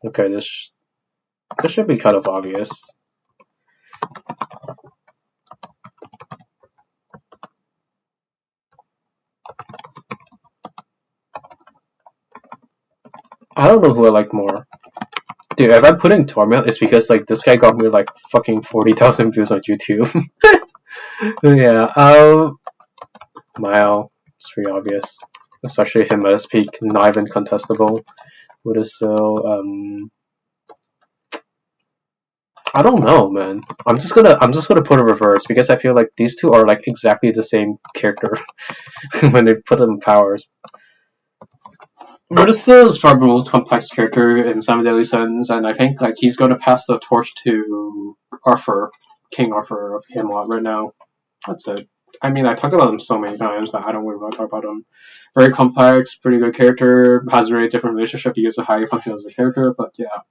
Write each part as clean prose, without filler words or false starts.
Okay, this should be kind of obvious. I don't know who I like more. Dude, if I'm putting Tarmiel, it's because like this guy got me like fucking 40,000 views on YouTube. Yeah, Mile, it's pretty obvious. Especially him at his peak, not even contestable. What is still, I don't know, man. I'm just gonna put a reverse because I feel like these two are like exactly the same character when they put them in powers. Still is probably the most complex character in Seven Deadly Sins, and I think like he's gonna pass the torch to Arthur, King Arthur of Camelot right now. That's it. I mean, I talked about him so many times that I don't really want to talk about him. Very complex, pretty good character, has a very different relationship. He gets a higher function as a character, but yeah,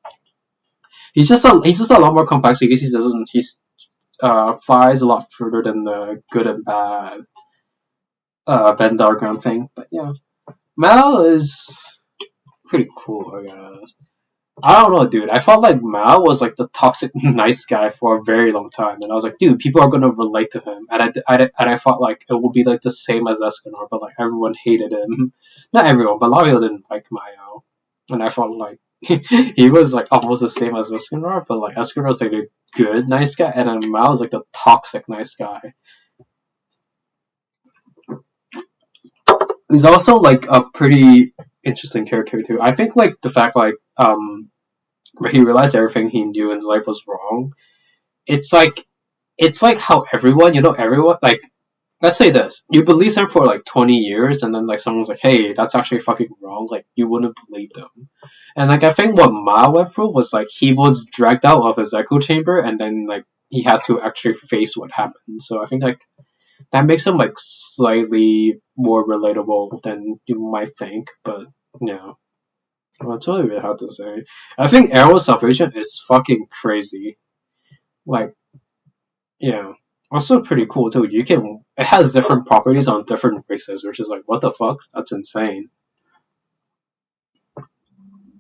he's just a lot more complex because he flies a lot further than the good and bad Venn diagram thing. But yeah, Mal is pretty cool, I guess. I don't know, dude. I felt like Mal was like the toxic nice guy for a very long time, and I was like, dude, people are gonna relate to him, and I felt like it would be like the same as Escanor, but like everyone hated him. Not everyone, but a lot of people didn't like Mayo, and I felt like he was like almost the same as Escanor, but like Escanor was like a good nice guy, and then Mal was like the toxic nice guy. He's also like a pretty interesting character too. I think like the fact like where he realized everything he knew in his life was wrong. It's like how everyone like let's say this. You believe something for like 20 years and then like someone's like, hey, that's actually fucking wrong, like you wouldn't believe them. And like I think what Ma went through was like he was dragged out of his echo chamber and then like he had to actually face what happened. So I think like that makes him like slightly more relatable than you might think, but yeah. Well, it's really hard to say. I think Arrow's salvation is fucking crazy. Like, yeah. Also pretty cool too. It has different properties on different races, which is like, what the fuck? That's insane.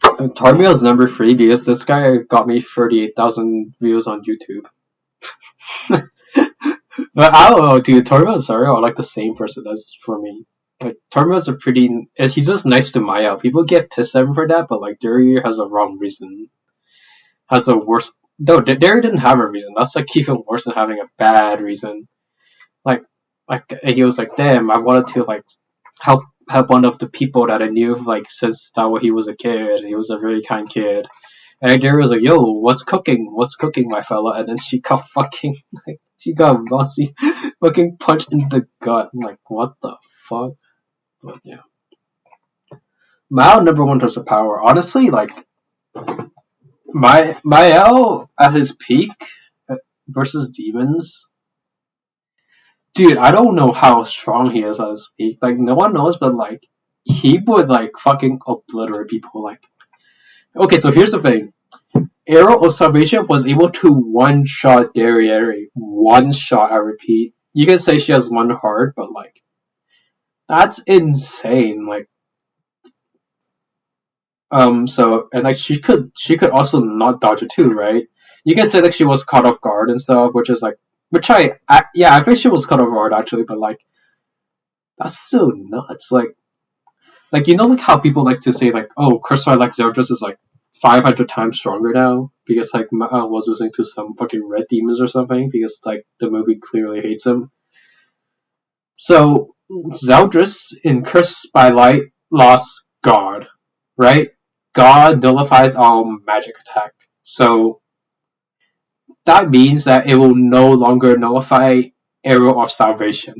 Tarmiel's number 3 because this guy got me 38,000 views on YouTube. But I don't know, dude. Tarmiel and Sariel are like the same person as for me. Like Tarmiel's he's just nice to Maya. People get pissed at him for that, but like Derry has a wrong reason. Has a worse. No, Derry didn't have a reason. That's like even worse than having a bad reason. Like he was like, damn, I wanted to like help one of the people that I knew like since that he was a kid. He was a very kind kid. And Derry was like, yo, what's cooking? What's cooking, my fella? And then she got fucking like she got musty fucking punched in the gut. I'm like, what the fuck? But yeah. Mao number 1 terms of power. Honestly, like Mael at his peak versus demons. Dude, I don't know how strong he is at his peak. Like no one knows, but like he would like fucking obliterate people. Like, okay, so here's the thing. Arrow of Salvation was able to one-shot Derry. One shot, I repeat. You can say she has one heart, but like that's insane. Like so and like she could also not dodge it too, right? You can say like she was caught off guard and stuff, which is like I think she was caught off guard actually, but like that's so nuts. Like you know like how people like to say like, oh, Crucify like Zeldris is like 500 times stronger now because like was losing to some fucking red demons or something because like the movie clearly hates him. So Zeldris in Cursed by Light lost God, right? God nullifies all magic attack. So that means that it will no longer nullify Arrow of Salvation.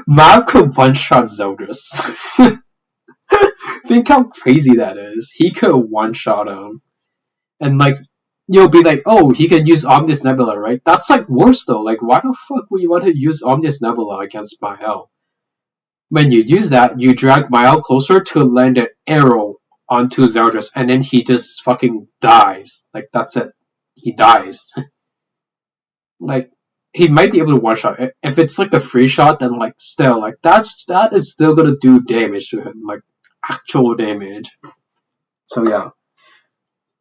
Mav could one-shot Zeldris. Think how crazy that is. He could one-shot him. And like, you'll be like, oh, he can use Omnis Nebula, right? That's like worse though. Like, why the fuck would you want to use Omnis Nebula against Mael? When you use that, you drag Mael closer to land an arrow onto Zeldris, and then he just fucking dies. Like, that's it. He dies. Like, he might be able to one-shot. If it's like a free shot, then like, still, like, that is still gonna do damage to him. Like, actual damage. So yeah.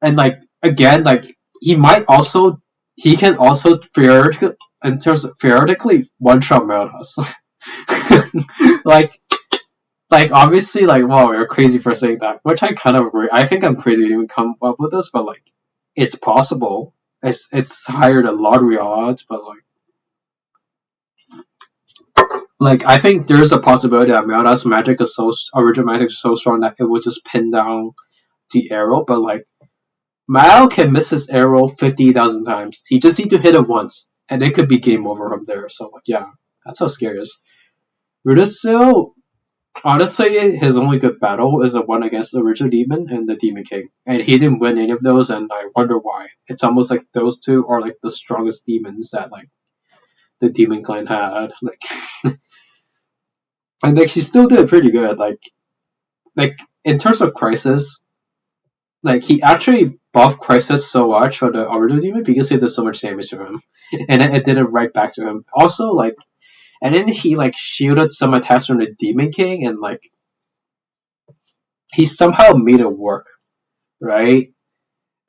And like again, like he can also theoretically one shot melt us. like like obviously like wow, you're crazy for saying that, which I kind of agree. I think I'm crazy to even come up with this, but like it's possible. It's higher than lottery odds, but like I think there's a possibility that Melda's magic is so original magic is so strong that it would just pin down the arrow, but like Mal can miss his arrow 50,000 times. He just needs to hit it once, and it could be game over from there. So, like, yeah, that's how scary it is. Rudisil, honestly, his only good battle is the one against the original demon and the demon king. And he didn't win any of those, and I wonder why. It's almost like those two are like the strongest demons that like the demon clan had. Like, and like he still did pretty good. Like in terms of crisis, like he actually buffed Crisis so much for the original demon because he did so much damage to him, and it did it right back to him. Also, like, and then he like shielded some attacks from the Demon King, and like he somehow made it work, right?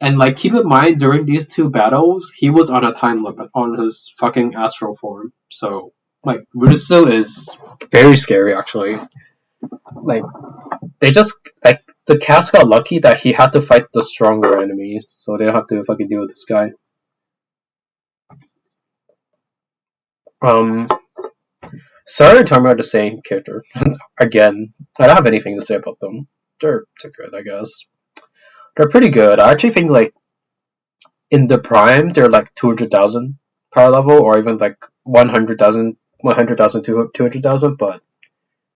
And like keep in mind during these two battles, he was on a time limit on his fucking astral form. So like Rudisil is very scary actually. Like they just like the cast got lucky that he had to fight the stronger enemies, so they don't have to fucking deal with this guy. Um, Sariel and Tarmiel are the same character. Again, I don't have anything to say about them. They're good, I guess. They're pretty good. I actually think like in the prime, they're like 200,000 power level, or even like 100,000, 200,000. But